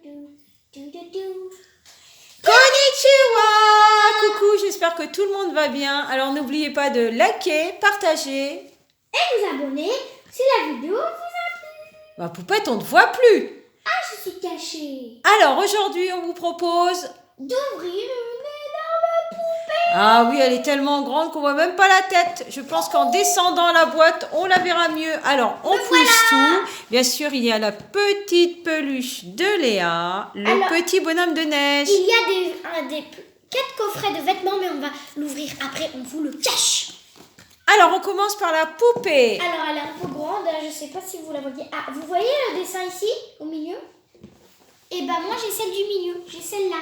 Konnichiwa! Coucou, j'espère que tout le monde va bien. Alors n'oubliez pas de liker, partager et vous abonner si la vidéo vous a plu. Ma poupette, on ne te voit plus. Ah, je suis cachée. Alors aujourd'hui, on vous propose d'ouvrir une énorme poupée. Ah oui, elle est tellement grande qu'on voit même pas la tête. Je pense qu'en descendant la boîte, on la verra mieux. Alors, on pousse tout. Bien sûr, il y a la petite peluche de Léa, petit bonhomme de neige. Il y a des 4 coffrets de vêtements, mais on va l'ouvrir après. On vous le cache. Alors, on commence par la poupée. Alors, elle est un peu grande. Je ne sais pas si vous la voyez. Ah, vous voyez le dessin ici, au milieu? Eh ben, moi, j'ai celle du milieu. J'ai celle-là.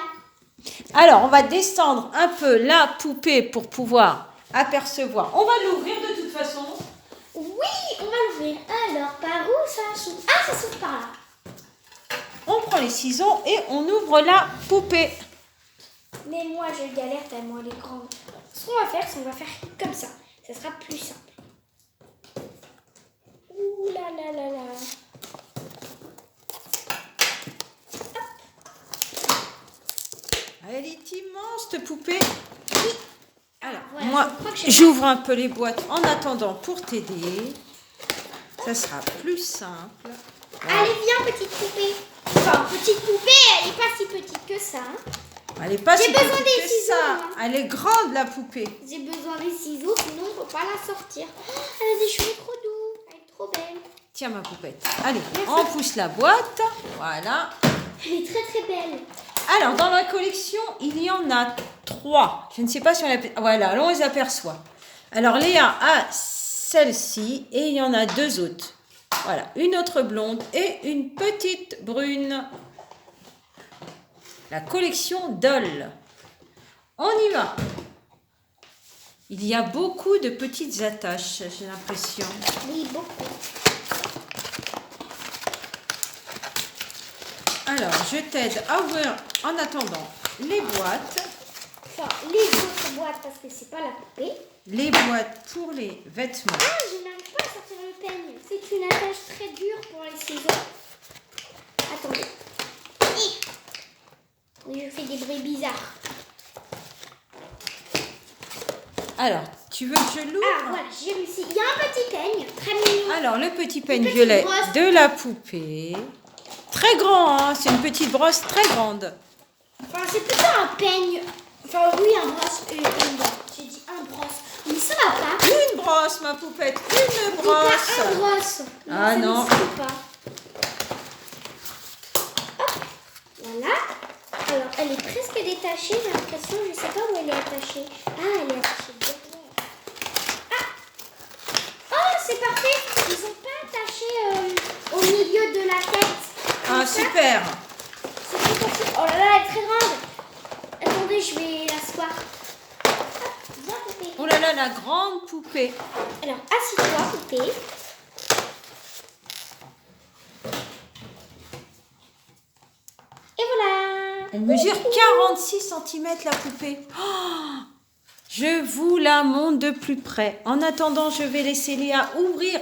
Alors, on va descendre un peu la poupée pour pouvoir apercevoir. On va l'ouvrir de toute façon. Oui, on va l'ouvrir. Alors, par où ça s'ouvre? Ah, ça s'ouvre par là. On prend les ciseaux et on ouvre la poupée. Mais moi, je galère tellement elle est grande. Ce qu'on va faire, c'est qu'on va faire comme ça. Ça sera plus simple. Ouh là là là là. Elle est immense, cette poupée. Oui. Alors, voilà, moi, j'ouvre un peu les boîtes en attendant pour t'aider. Ça sera plus simple. Voilà. Allez, viens, petite poupée. Enfin, petite poupée, elle n'est pas si petite que ça. Elle n'est pas si petite des que ciseaux, ça. hein. Elle est grande, la poupée. J'ai besoin des ciseaux, sinon on ne peut pas la sortir. Elle a des cheveux trop doux. Elle est trop belle. Tiens, ma poupette. Allez, merci. on pousse la boîte. Voilà. Elle est très très belle. Alors, dans la collection, il y en a 3. Je ne sais pas si on les... Voilà, là, on les aperçoit. Alors, Léa a celle-ci et il y en a 2 autres. Voilà, une autre blonde et une petite brune. La collection Doll. On y va. Il y a beaucoup de petites attaches, j'ai l'impression. Oui, beaucoup. Alors, je t'aide à ouvrir en attendant les boîtes. Enfin, les autres boîtes parce que c'est pas la poupée. Les boîtes pour les vêtements. Ah, je n'arrive pas à sortir le peigne. C'est une attache très dure pour les ciseaux. Attendez. Oui, je fais des bruits bizarres. Alors, tu veux que je l'ouvre? Ah, voilà, j'ai réussi. Il y a un petit peigne, très mignon. Alors, le petit peigne violet de la poupée. Très grand, hein, c'est une petite brosse très grande. Enfin, c'est plutôt un peigne. Enfin, oui, un brosse. J'ai dit un brosse. Mais ça va pas. Une brosse, ma poupette, une brosse. C'est pas un brosse. Ah non. Ça pas. Hop, voilà. Alors, elle est presque détachée, j'ai l'impression. Je sais pas où elle est attachée. Ah, elle est attachée derrière. Ah. Oh, c'est parfait. Ils sont pas attachés au milieu de la tête. Ah, super. C'est tout facile. Oh là là, elle est très grande. Attendez, je vais l'asseoir. Hop, viens, poupée. Oh là là, la grande poupée. Alors, assis-toi, poupée. Et voilà. Elle mesure 46 cm, la poupée. Oh, je vous la montre de plus près. En attendant, je vais laisser Léa ouvrir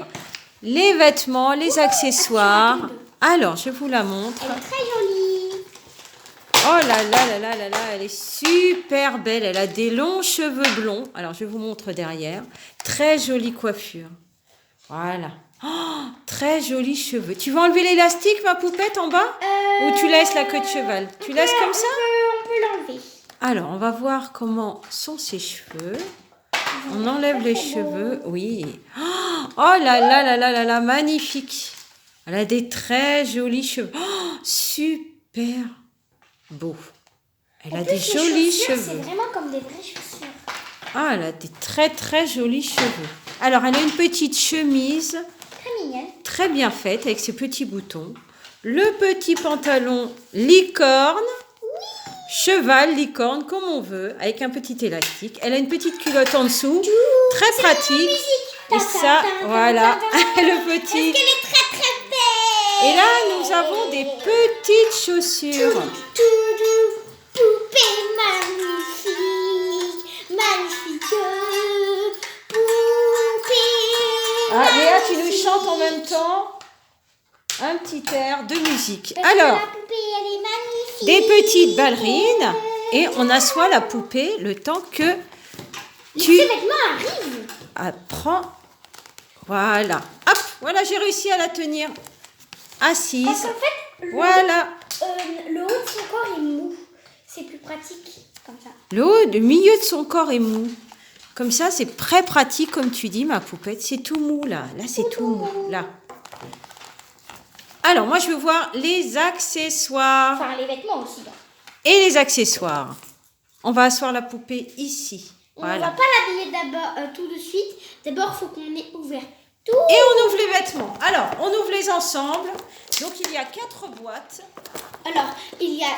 les vêtements, les accessoires. Alors, je vous la montre. Elle est très jolie. Oh là là là là là là, elle est super belle. Elle a des longs cheveux blonds. Alors, je vous montre derrière. Très jolie coiffure. Voilà. Oh, très jolis cheveux. Tu veux enlever l'élastique, ma poupette, en bas? Ou tu laisses la queue de cheval? Tu laisses comme ça? On peut l'enlever. Alors, on va voir comment sont ses cheveux. On enlève les cheveux. Oui. Oh là là là là là là, magnifique. Elle a des très jolis cheveux. Oh, super beau. Elle a des jolis cheveux. C'est vraiment comme des vraies chaussures. Ah, elle a des très très jolis cheveux. Alors, elle a une petite chemise Très mignonne. très bien faite avec ses petits boutons. Le petit pantalon licorne. Cheval, licorne, comme on veut, avec un petit élastique. Elle a une petite culotte en dessous, très pratique. Et ça, voilà, le petit. Parce qu'elle est très très belle. Et là, nous avons des petites chaussures. Poupée magnifique, magnifique poupée. Ah, Léa, tu nous chantes en même temps un petit air de musique. Parce que Alors, la poupée, elle est magnifique. des petites ballerines et on assoit la poupée le temps que tu Ces vêtements arrivent. apprends. Voilà. Hop, voilà, j'ai réussi à la tenir assise. Parce qu'en fait, Voilà. le haut de son corps est mou. C'est plus pratique comme ça. Le milieu de son corps est mou. Comme ça, c'est très pratique, comme tu dis, ma poupette. C'est tout mou, là. Là, c'est tout mou, là. Alors, moi, je veux voir les accessoires. Enfin, les vêtements aussi. Là. Et les accessoires. On va asseoir la poupée ici. On ne Voilà. va pas l'habiller d'abord tout de suite. D'abord, il faut qu'on ait ouvert tout. Et on ouvre les vêtements. Alors, on ouvre les ensembles. Donc, il y a 4 boîtes. Alors, il y a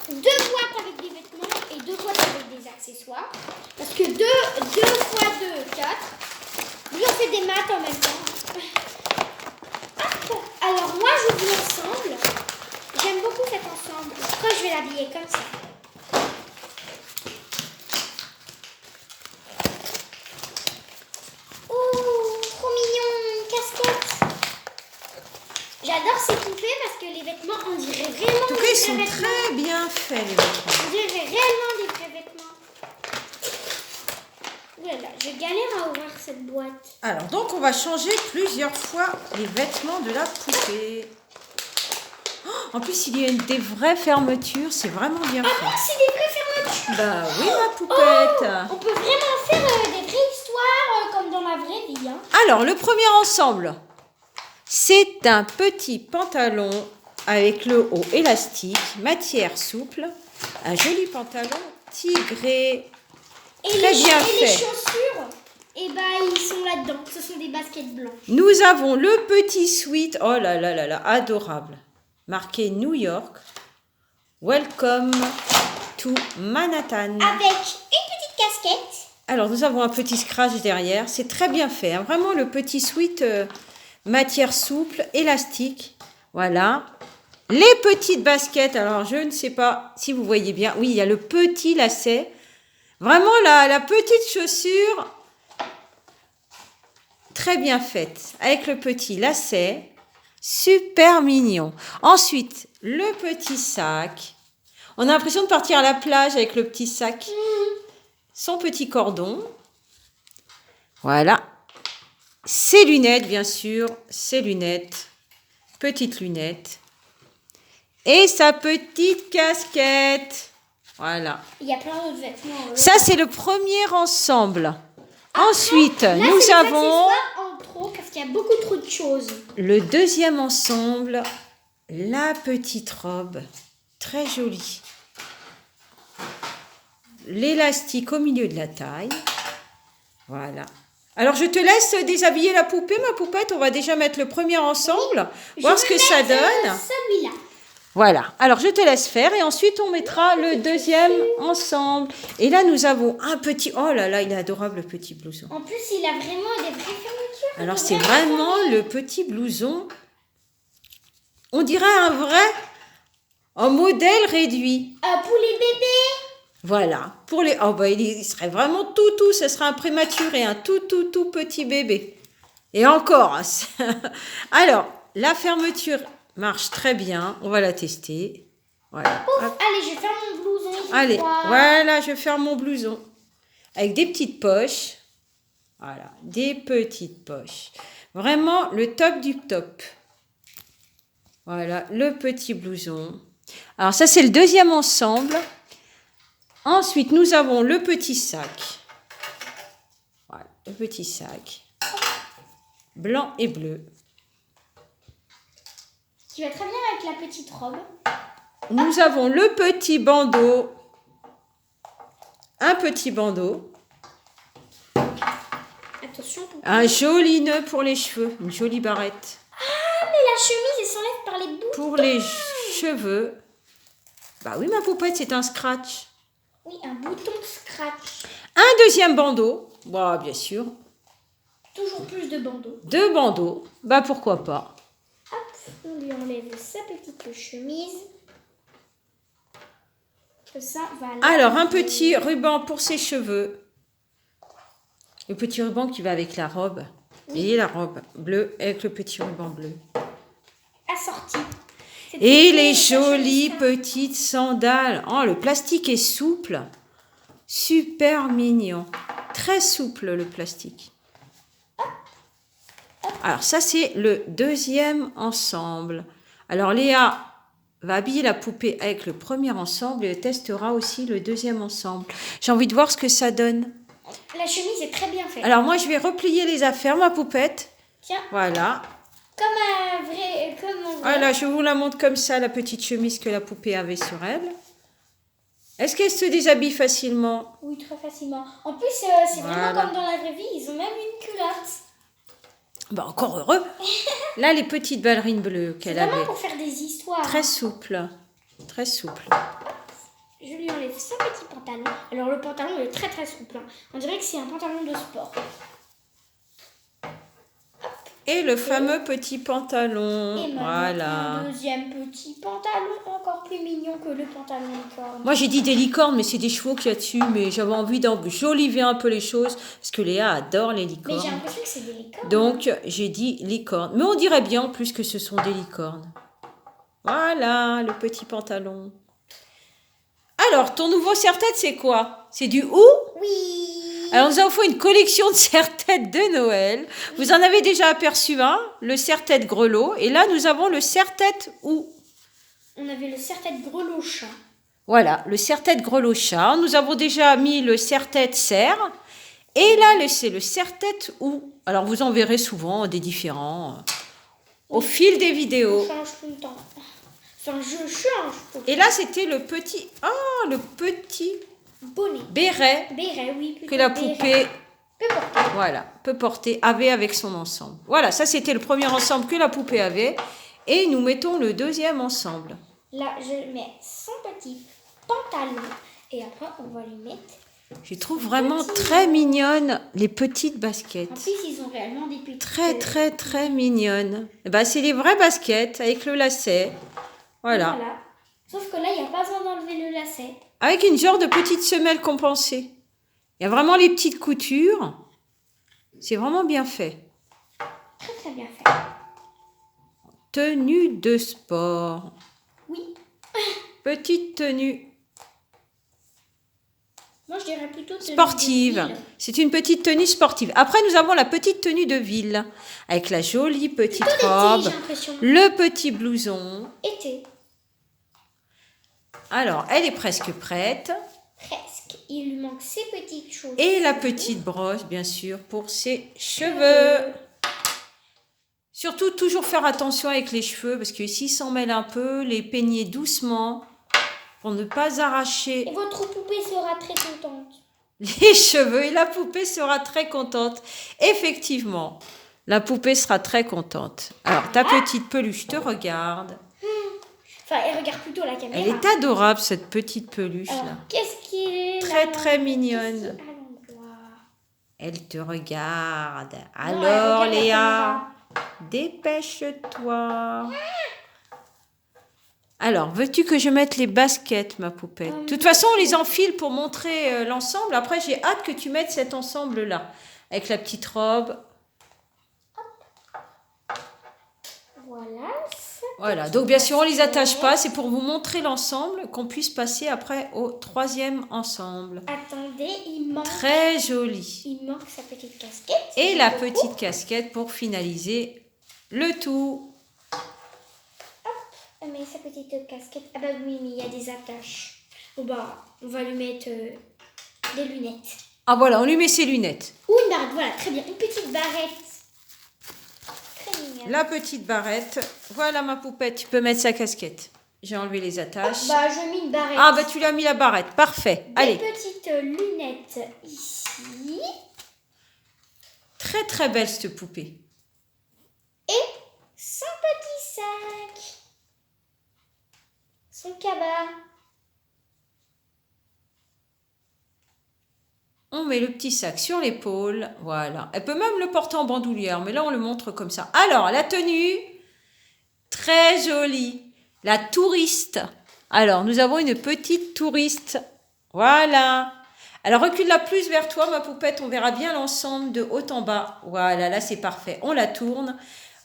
2 boîtes avec des vêtements et 2 boîtes avec des accessoires. Parce que 2 fois 2, 4. Lui, on fait des maths en même temps. Hop. Alors, moi, j'ouvre l'ensemble. J'aime beaucoup cet ensemble. Pourquoi je vais l'habiller comme ça? Oh, trop mignon, une casquette. J'adore ces poupées parce que les vêtements, on dirait réellement En tout cas, des ils sont vrais vêtements. très bien faits, les vêtements. On dirait réellement des vrais vêtements. Voilà, je galère à ouvrir cette boîte. Alors, donc, on va changer plusieurs fois les vêtements de la poupée. Oh, en plus, il y a des vraies fermetures. C'est vraiment bien Ah fait. bon, c'est des vraies fermetures. Bah oui, ma poupette. On peut vraiment faire des vraies histoires comme dans la vraie vie. Hein. Alors, le premier ensemble, c'est un petit pantalon avec le haut élastique, matière souple, un joli pantalon tigré, très bien Et fait. les chaussures, eh ben, ils sont là-dedans. Ce sont des baskets blancs. Nous avons le petit sweat, oh là là là là, adorable, marqué New York, Welcome to Manhattan. Avec une petite casquette. Alors, nous avons un petit scratch derrière. C'est très bien fait. Hein. Vraiment, le petit sweat matière souple, élastique. Voilà. Les petites baskets. Alors, je ne sais pas si vous voyez bien. Oui, il y a le petit lacet. Vraiment, la petite chaussure très bien faite. Avec le petit lacet. Super mignon. Ensuite, le petit sac. On a l'impression de partir à la plage avec le petit sac. Son petit cordon. Voilà. Ses lunettes, bien sûr. Ses lunettes. Petites lunettes. Et sa petite casquette. Voilà. Il y a plein d'autres vêtements. Ça, c'est le premier ensemble. Ensuite, Là, nous c'est des avons accessoires en trop parce qu'il y a beaucoup trop de choses. le deuxième ensemble. La petite robe. Très jolie. L'élastique au milieu de la taille. Voilà. Alors, je te laisse déshabiller la poupée, ma poupette. On va déjà mettre le premier ensemble, voir ce que ça donne. Celui-là. Voilà. Alors, je te laisse faire et ensuite, on mettra le deuxième ensemble. Et là, nous avons un petit... Oh là là, il est adorable, le petit blouson. En plus, il a vraiment des vraies fermetures. Alors, c'est vraiment le petit blouson. On dirait un modèle réduit. Pour les bébés. Voilà. Pour les... Oh, bah, il serait vraiment tout. Ce serait un prématuré, un tout petit bébé. Et encore. Alors, la fermeture marche très bien. On va la tester. Voilà. Ouf, allez, je vais faire mon blouson. Allez, voilà, je vais faire mon blouson. Avec des petites poches. Voilà, des petites poches. Vraiment le top du top. Voilà, le petit blouson. Alors ça, c'est le deuxième ensemble. Ensuite, nous avons le petit sac. Voilà, le petit sac. Blanc et bleu. Qui va très bien avec la petite robe. Nous avons le petit bandeau. Un petit bandeau. Attention. Un joli nœud pour les cheveux. Une jolie barrette. Ah, mais la chemise, elle s'enlève par les bouts. Pour les cheveux. Bah oui, ma poupette, c'est un scratch. Oui, un bouton scratch. Un deuxième bandeau. Bah, bien sûr. Toujours plus de bandeaux. 2 bandeaux. Bah, pourquoi pas. Hop, on lui enlève sa petite chemise. Ça va là. Alors, un petit ruban pour ses cheveux. Le petit ruban qui va avec la robe. Vous voyez la robe bleue avec le petit ruban bleu. Assorti. Et les jolies petites sandales. Oh, le plastique est souple. Super mignon. Très souple le plastique. Alors ça c'est le deuxième ensemble. Alors Léa va habiller la poupée avec le premier ensemble et testera aussi le deuxième ensemble. J'ai envie de voir ce que ça donne. La chemise est très bien faite. Alors moi je vais replier les affaires, ma poupette. Tiens. Voilà. Comme un vrai. Voilà, je vous la montre comme ça, la petite chemise que la poupée avait sur elle. Est-ce qu'elle se déshabille facilement? Oui, très facilement. En plus, c'est Voilà. vraiment comme dans la vraie vie, ils ont même une culotte. Bah, encore heureux. Là, les petites ballerines bleues qu'elle C'est vraiment avait. pour faire des histoires. Très souple. Très souple. Je lui enlève son petit pantalon. Alors, le pantalon est très très souple. On dirait que c'est un pantalon de sport. Et le fameux petit pantalon. Et Voilà. un deuxième petit pantalon encore plus mignon que le pantalon licorne. Moi, j'ai dit des licornes, mais c'est des chevaux qu'il y a dessus. Mais j'avais envie d'enjoliver un peu les choses. Parce que Léa adore les Mais j'ai licornes. l'impression que c'est des licornes. Donc, j'ai dit licorne. Mais on dirait bien en plus que ce sont des licornes. Voilà, le petit pantalon. Alors, ton nouveau serre-tête, c'est quoi? C'est du hou? Oui. Alors, nous avons fait une collection de serre-têtes de Noël. Vous en avez déjà aperçu un, le serre-tête grelot. Et là, nous avons le serre-tête hou. On avait le serre-tête grelot chat. Voilà, le serre-tête grelot chat. Nous avons déjà mis le serre-tête cerf. Et là, c'est le serre-tête hou. Alors, vous en verrez souvent des différents au fil des vidéos. On change tout le temps. Enfin, je change. Et là, c'était le petit... Oh, le petit Bonnet. béret Béret, oui. que la béret. poupée... Peut porter. Voilà, peut porter, avait avec son ensemble. Voilà, ça c'était le premier ensemble que la poupée avait. Et nous mettons le deuxième ensemble. Là, je mets son petit pantalon. Et après, on va lui mettre... Je trouve vraiment très mignonnes les petites En baskets. plus, ils ont réellement des petites... Très, très, très mignonnes. Eh ben, c'est les vraies baskets avec le lacet. Voilà. Sauf que là, il n'y a pas besoin d'enlever le lacet. Avec une genre de petite semelle compensée. Il y a vraiment les petites coutures. C'est vraiment bien fait. Très, très bien fait. Tenue de sport. Oui. Petite tenue Moi, je dirais plutôt... tenue de sportive. ville. C'est une petite tenue sportive. Après, nous avons la petite tenue de ville. Avec la jolie petite Plutôt robe. d'été, j'ai l'impression. Le petit blouson. Été. Alors, elle est presque prête. Presque. Il lui manque ses petites choses. Et la petite brosse, bien sûr, pour ses cheveux. Surtout, toujours faire attention avec les cheveux, parce que s'ils s'en mêlent un peu, les peigner doucement, pour ne pas arracher Et votre poupée sera très contente. les cheveux. Et la poupée sera très contente. Effectivement, la poupée sera très contente. Alors, ta petite peluche te regarde. Enfin, elle regarde plutôt la caméra. Elle est adorable, cette petite peluche-là. Alors, qu'est-ce qu'il est Très, là très mignonne. Allons voir. Elle te regarde. elle Alors, regarde la Léa, dépêche-toi. Alors, veux-tu que je mette les baskets, ma poupette? De toute façon, on les enfile pour montrer l'ensemble. Après, j'ai hâte que tu mettes cet ensemble-là. Avec la petite robe. Voilà. Voilà, donc bien sûr, on ne les attache pas. C'est pour vous montrer l'ensemble, qu'on puisse passer après au troisième ensemble. Attendez, il manque... Très joli. Il manque sa petite casquette. Et la petite casquette pour finaliser le tout. Mais sa petite casquette... Ah bah oui, mais il y a des attaches. Bon bah, on va lui mettre des lunettes. Ah voilà, on lui met ses lunettes. Ou une barrette, voilà, très bien. Une petite barrette. Très mignonne. La petite barrette. Voilà ma poupette, tu peux mettre sa casquette. J'ai enlevé les attaches. Bah, je mets une barrette. Ah bah tu lui as mis la barrette, parfait. Des Allez. petites lunettes ici. Très très belle cette poupée. Et son petit sac. Son cabas. On met le petit sac sur l'épaule. Voilà. Elle peut même le porter en bandoulière, mais là on le montre comme ça. Alors, la tenue, très jolie. La touriste. Alors, nous avons une petite touriste. Voilà. Alors, recule-la plus vers toi, ma poupette. On verra bien l'ensemble de haut en bas. Voilà, là c'est parfait. On la tourne.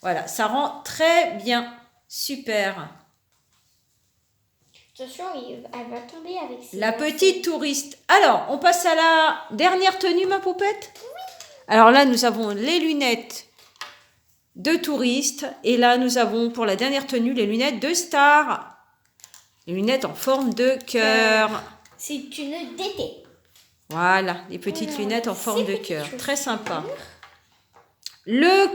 Voilà, ça rend très bien. Super. Attention, elle va tomber avec ses La lacets. petite touriste. Alors, on passe à la dernière tenue, ma poupette. Alors là, nous avons les lunettes de touriste. Et là, nous avons pour la dernière tenue les lunettes de star. Les lunettes en forme de cœur. C'est une d'été. Voilà, les petites Alors, lunettes en forme de ces cœur. petites Très sympa. chaussures.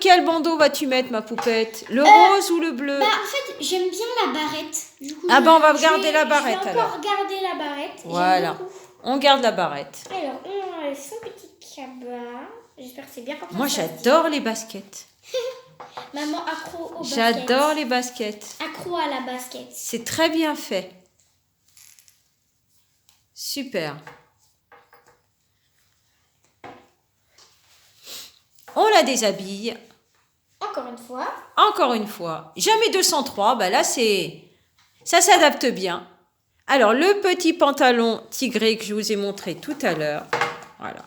Quel bandeau vas-tu mettre, ma poupette? Le rose ou le bleu? Bah, en fait, j'aime bien la barrette. Du coup, Ah bah, on va je garder vais- la barrette, Je vais alors. encore garder la barrette. J'aime Voilà. beaucoup. On garde la barrette. Alors, on enlève son petit cabas. J'espère que c'est bien comme ça. Moi, ça se j'adore les baskets. dit. Maman accro au basket. J'adore les baskets. Accro à la basket. C'est très bien fait. Super. On la déshabille. Encore une fois. Encore une fois. Jamais 203. Bah là, ça s'adapte bien. Alors, le petit pantalon tigré que je vous ai montré tout à l'heure. Voilà.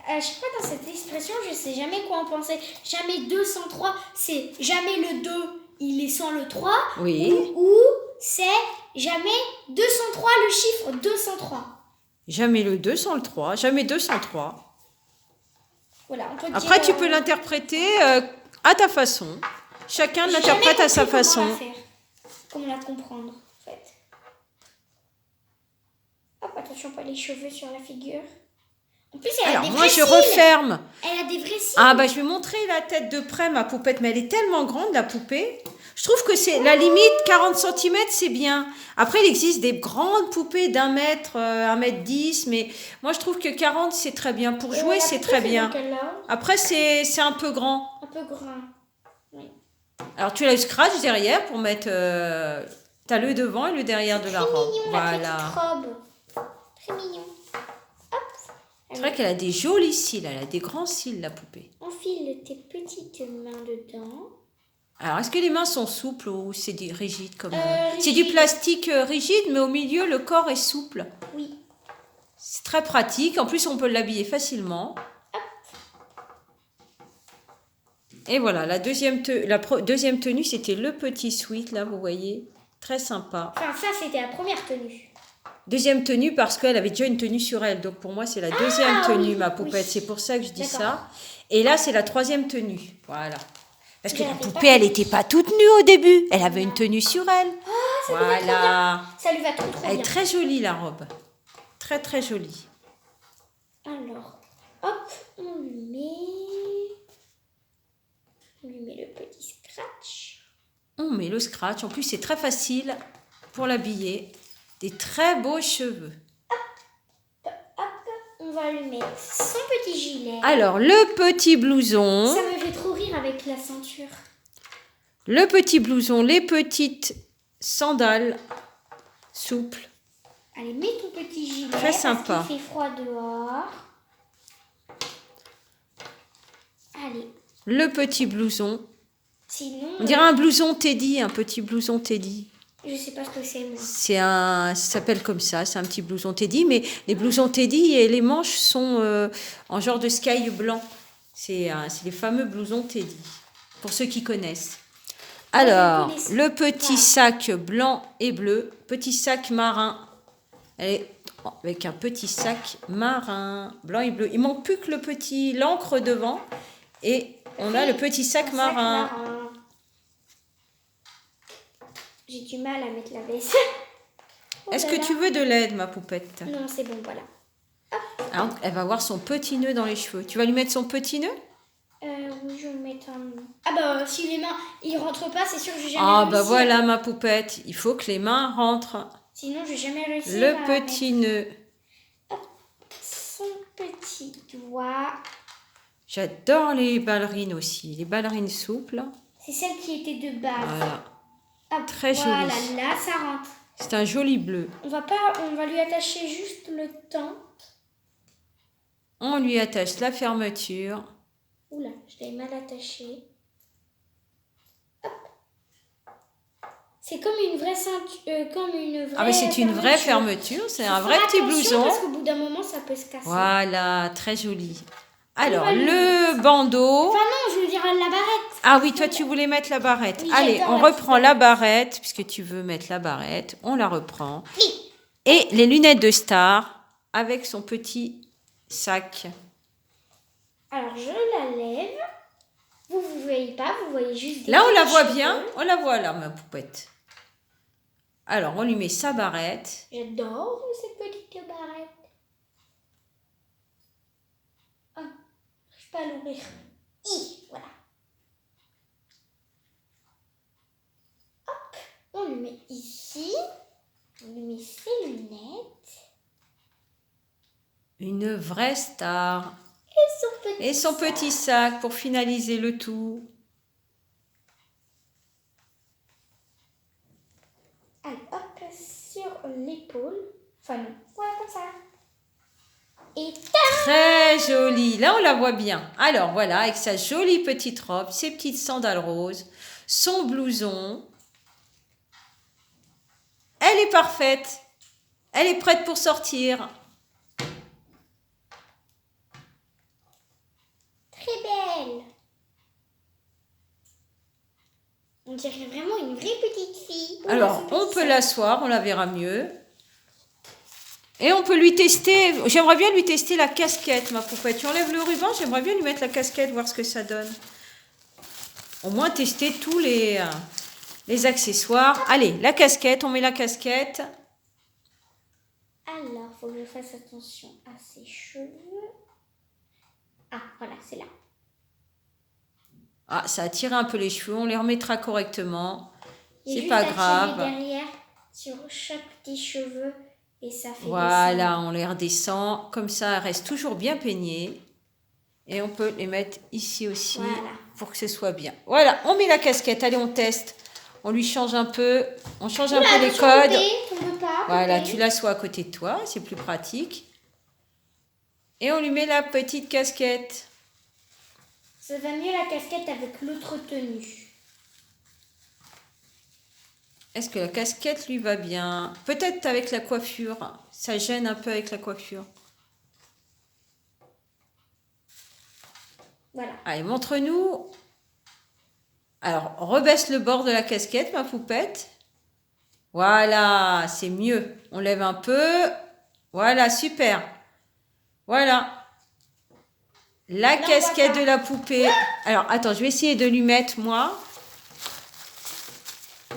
À chaque fois dans cette expression, je sais jamais quoi en penser. Jamais 203, c'est jamais le 2, il est sans le 3. Oui. Ou c'est jamais 203, le chiffre 203. Jamais le 2 sans le 3. Jamais 203. Voilà, on peut Après, dire, tu peux l'interpréter à ta façon. Chacun j'ai l'interprète jamais à sa compris façon. Comment la faire, comment la comprendre, en fait. Hop, attention, pas les cheveux sur la figure. En plus, elle a Alors, des moi, vrais je cils. referme. Elle a des vrais cils. Ah, bah, je vais montrer la tête de près, ma poupette. Mais elle est tellement grande, la poupée. Je trouve que c'est la limite 40 cm, c'est bien. Après, il existe des grandes poupées d'1 mètre, 1 mètre 10. Mais moi, je trouve que 40, c'est très bien. Pour jouer, La c'est poupée, très de bien. quel âge? Après, c'est un peu grand. Un peu grand. Oui. Alors, tu as le scratch derrière pour mettre... t'as le devant et le derrière de la Très robe. mignon, Voilà. la petite robe. Très mignon. Hop. C'est vrai qu'elle a des jolis cils. Elle a des grands cils, la poupée. Enfile tes petites mains dedans. Alors, est-ce que les mains sont souples ou c'est rigide comme Rigide. C'est du plastique rigide, mais au milieu, le corps est souple. Oui. C'est très pratique. En plus, on peut l'habiller facilement. Et voilà, la deuxième tenue, c'était le petit sweat, là, vous voyez. Très sympa. Enfin, ça, c'était la première tenue. Deuxième tenue parce qu'elle avait déjà une tenue sur elle. Donc, pour moi, c'est la deuxième tenue, oui, ma poupette. oui. C'est pour ça que je dis D'accord. ça. Et là, c'est la troisième tenue. Voilà. Parce que Je la l'avais poupée, pas elle n'était pas toute nue au début. Elle avait une tenue sur elle. Voilà. Ça lui va trop Elle est bien. très jolie, la robe. Très, très jolie. Alors, hop, on lui met le petit scratch. On met le scratch. En plus, c'est très facile pour l'habiller. Des très beaux cheveux. On va lui mettre son petit gilet. Alors, le petit blouson. Ça me fait trop rire avec la ceinture. Le petit blouson, les petites sandales souples. Allez, mets ton petit gilet. Très sympa. Parce qu'il fait froid dehors. Allez, Le petit blouson. sinon, On dirait un blouson Teddy, un petit blouson Teddy. je sais pas ce que c'est, moi. Ça s'appelle comme ça, c'est un petit blouson Teddy. Mais les blousons Teddy et les manches sont en genre de sky blanc. C'est les fameux blousons Teddy, pour ceux qui connaissent. Alors, le petit sac blanc et bleu, petit sac marin. Avec un petit sac marin, blanc et bleu. Il manque plus que l'encre devant. Et on a le petit sac marin. J'ai du mal à mettre la veste. Oh Est-ce là que là. tu veux de l'aide, ma poupette? Non, c'est bon, voilà. Alors, elle va avoir son petit nœud dans les cheveux. Tu vas lui mettre son petit nœud? Oui, je vais mettre un... Ah bah, si les mains, ils rentrent pas, c'est sûr que je vais jamais Ah bah réussir. voilà, ma poupette. Il faut que les mains rentrent. Sinon, je vais jamais réussir Le à petit nœud. mettre son petit doigt. J'adore les ballerines aussi. Les ballerines souples. C'est celle qui était de base. Voilà. Hop, Très voilà, jolie. là, ça rentre. C'est un joli bleu. On va lui attacher juste le temps. On lui attache la fermeture. Oula, je l'ai mal attaché. Hop. C'est comme une vraie ceinture, comme une vraie. Ah mais c'est une vraie fermeture. C'est un vrai petit blouson. Parce qu'au bout d'un moment, ça peut se casser. Voilà, très joli. On Alors, va lui le bandeau. Enfin non, je veux dire la barrette. Ah oui, toi, tu voulais mettre la barrette. Oui, Allez, j'adore on la reprend la barrette, puisque tu veux mettre la barrette. On la reprend. Et les lunettes de Star avec son petit sac. Alors, je la lève. Vous ne voyez pas, vous voyez juste des Là, on la petits voit cheveux. bien. On la voit là, ma poupette. Alors, on lui met sa barrette. J'adore cette petite barrette. Ah, je peux pas l'ouvrir. Voilà. Hop, on le met ici. On lui met ses lunettes. Une vraie star. Et son petit sac pour finaliser le tout. Allez, hop, sur l'épaule. Enfin non, voilà comme ça. Et Très jolie. Là, on la voit bien. Alors, voilà, avec sa jolie petite robe, ses petites sandales roses, son blouson. Elle est parfaite. Elle est prête pour sortir. très belle. On dirait vraiment une vraie petite fille. Alors, on peut l'asseoir, on la verra mieux. Et on peut lui tester, j'aimerais bien lui tester la casquette, ma poupette. Tu enlèves le ruban, j'aimerais bien lui mettre la casquette, voir ce que ça donne. Au moins tester tous les accessoires. Allez, la casquette, on met la casquette. Alors, il faut que je fasse attention à ses cheveux. Ah, voilà, c'est là. Ah, ça a tiré un peu les cheveux, on les remettra correctement. Il y a C'est pas juste à grave. tirer derrière sur chaque petit cheveu et ça fait Voilà, descendre. on les redescend. Comme ça, elles restent toujours bien peignées. Et on peut les mettre ici aussi Voilà. pour que ce soit bien. Voilà, on met la casquette. Allez, on teste. On lui change un peu. On change un peu les codes. Tombe pas, Voilà, Poupée. tu l'assois à côté de toi. C'est plus pratique. Et on lui met la petite casquette. Ça va mieux la casquette avec l'autre tenue. Est-ce que la casquette lui va bien? Peut-être avec la coiffure. Ça gêne un peu avec la coiffure. Voilà. Allez, montre-nous. Alors, rebaisse le bord de la casquette, ma poupette. Voilà, c'est mieux. On lève un peu. Voilà, super. Voilà. La casquette de la poupée. Alors, attends, je vais essayer de lui mettre, moi.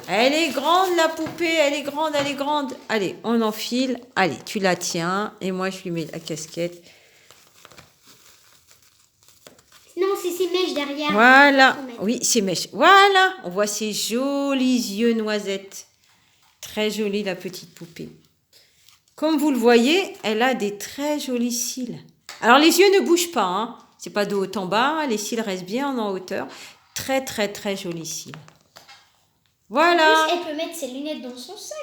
Elle est grande, la poupée. Elle est grande, elle est grande. Allez, on enfile. Allez, tu la tiens. Et moi, je lui mets la casquette. Non, c'est ses mèches derrière. Voilà. Oui, c'est mèche. Voilà. On voit ses jolis yeux noisettes. Très jolie, la petite poupée. Comme vous le voyez, elle a des très jolis cils. Alors, les yeux ne bougent pas. Hein. C'est pas de haut en bas. Les cils restent bien en hauteur. Très, très, très jolis cils. Voilà. En plus, elle peut mettre ses lunettes dans son sac.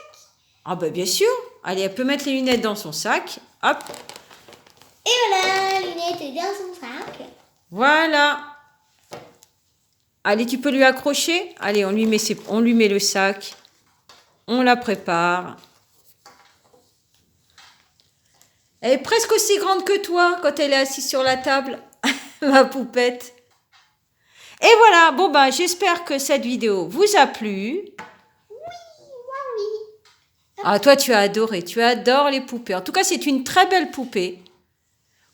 Ah ben bien sûr. Allez, elle peut mettre les lunettes dans son sac. Hop. Et voilà, lunettes dans son sac. Voilà. Allez, tu peux lui accrocher. Allez, on lui met le sac. On la prépare. Elle est presque aussi grande que toi quand elle est assise sur la table, ma poupette. Et voilà, bon ben j'espère que cette vidéo vous a plu. Oui. Ah toi tu as adoré, tu adores les poupées. En tout cas c'est une très belle poupée.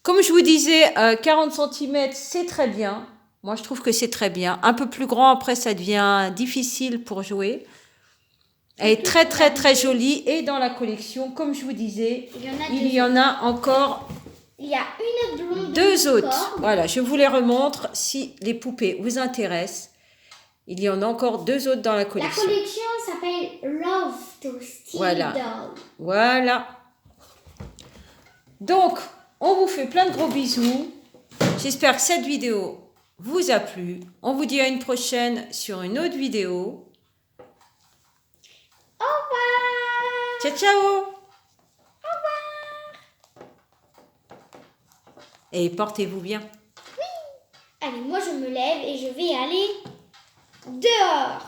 Comme je vous disais, 40 cm c'est très bien. Moi je trouve que c'est très bien. Un peu plus grand après ça devient difficile pour jouer. Elle est très très très jolie et dans la collection, comme je vous disais, il y en a encore Il y a une blonde. deux autres. Voilà, je vous les remontre si les poupées vous intéressent. Il y en a encore deux autres dans la collection. La collection s'appelle Love to Steal Voilà. Doll. Voilà. Donc, on vous fait plein de gros bisous. J'espère que cette vidéo vous a plu. On vous dit à une prochaine sur une autre vidéo. Au revoir. Ciao, ciao. Et portez-vous bien. Allez, moi je me lève et je vais aller dehors.